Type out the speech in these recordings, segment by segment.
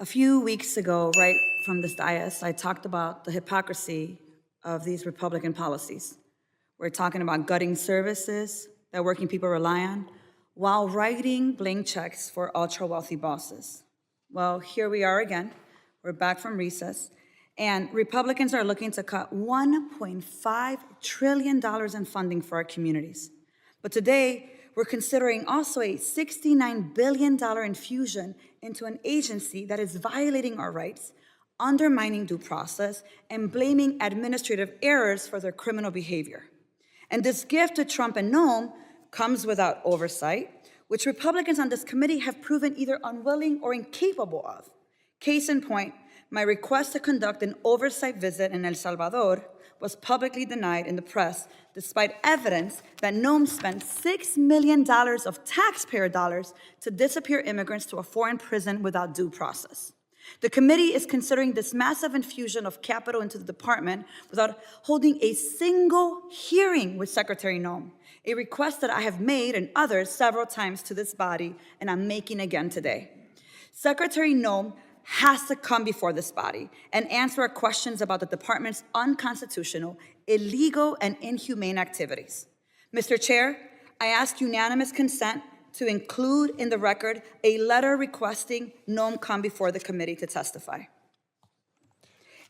A few weeks ago, right from this dais, I talked about the hypocrisy of these Republican policies. We're talking about gutting services that working people rely on while writing blank checks for ultra-wealthy bosses. Well, here we are again. We're back from recess, and Republicans are looking to cut $1.5 trillion in funding for our communities. But today, we're considering also a $69 billion infusion into an agency that is violating our rights, undermining due process, and blaming administrative errors for their criminal behavior. And this gift to Trump and Noem comes without oversight, which Republicans on this committee have proven either unwilling or incapable of. Case in point, my request to conduct an oversight visit in El Salvador was publicly denied in the press, despite evidence that Noem spent $6 million of taxpayer dollars to disappear immigrants to a foreign prison without due process. The committee is considering this massive infusion of capital into the department without holding a single hearing with Secretary Noem, a request that I have made and others several times to this body, and I'm making again today. Secretary Noem has to come before this body and answer our questions about the department's unconstitutional, illegal, and inhumane activities. Mr. Chair, I ask unanimous consent to include in the record a letter requesting Noem come before the committee to testify.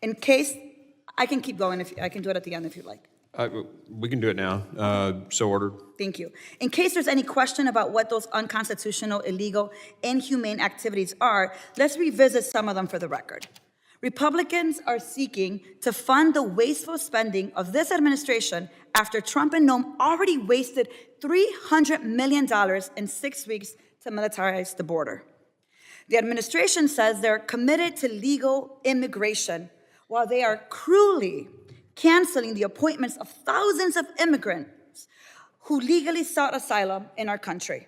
In case, I can keep going, I can do it at the end if you like. We can do it now. So ordered. Thank you. In case there's any question about what those unconstitutional, illegal, inhumane activities are, let's revisit some of them for the record. Republicans are seeking to fund the wasteful spending of this administration after Trump and Noem already wasted $300 million in 6 weeks to militarize the border. The administration says they're committed to legal immigration, while they are cruelly canceling the appointments of thousands of immigrants who legally sought asylum in our country.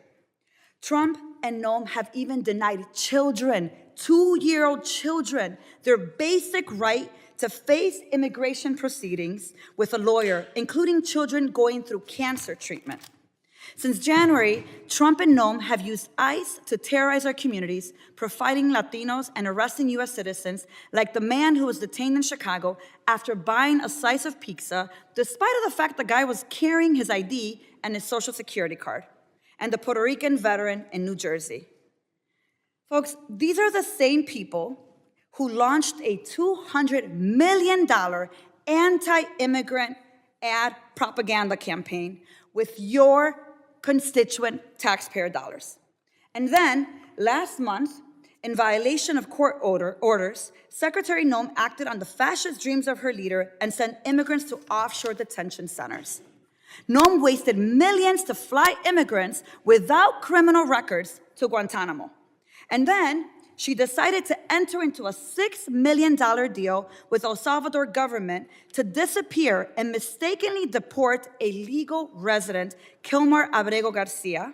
Trump and Noem have even denied children, 2-year-old children, their basic right to face immigration proceedings with a lawyer, including children going through cancer treatment. Since January, Trump and Noem have used ICE to terrorize our communities, profiling Latinos and arresting U.S. citizens, like the man who was detained in Chicago after buying a slice of pizza, despite of the fact the guy was carrying his ID and his Social Security card, and the Puerto Rican veteran in New Jersey. Folks, these are the same people who launched a $200 million anti-immigrant ad propaganda campaign with your constituent taxpayer dollars. And then, last month, in violation of court orders, Secretary Noem acted on the fascist dreams of her leader and sent immigrants to offshore detention centers. Noem wasted millions to fly immigrants without criminal records to Guantanamo. And then, she decided to enter into a $6 million deal with El Salvador government to disappear and mistakenly deport a legal resident, Kilmar Abrego Garcia,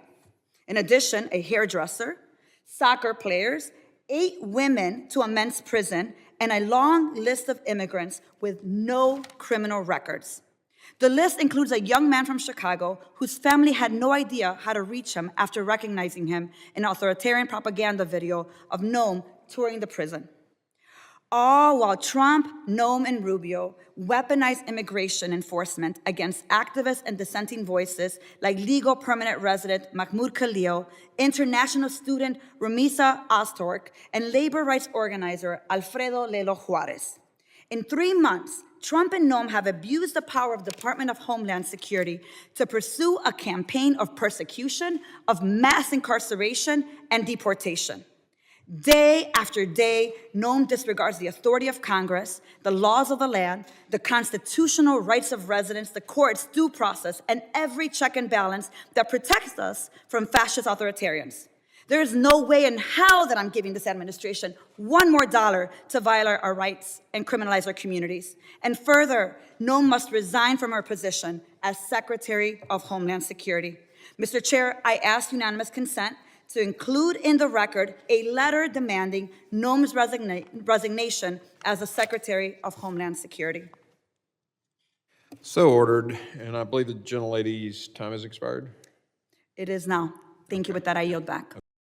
in addition, a hairdresser, soccer players, 8 women to a men's prison, and a long list of immigrants with no criminal records. The list includes a young man from Chicago whose family had no idea how to reach him after recognizing him in an authoritarian propaganda video of Noem touring the prison. All while Trump, Noem, and Rubio weaponize immigration enforcement against activists and dissenting voices like legal permanent resident Mahmoud Khalil, international student Ramisa Ostork, and labor rights organizer Alfredo Lelo Juarez. In 3 months, Trump and Noem have abused the power of the Department of Homeland Security to pursue a campaign of persecution, of mass incarceration, and deportation. Day after day, Noem disregards the authority of Congress, the laws of the land, the constitutional rights of residents, the court's due process, and every check and balance that protects us from fascist authoritarians. There is no way in hell that I'm giving this administration $1 more to violate our rights and criminalize our communities. And further, Noem must resign from her position as Secretary of Homeland Security. Mr. Chair, I ask unanimous consent to include in the record a letter demanding Noem's resignation as the Secretary of Homeland Security. So ordered. And I believe the gentlelady's time has expired. It is now. Thank you. With that, I yield back.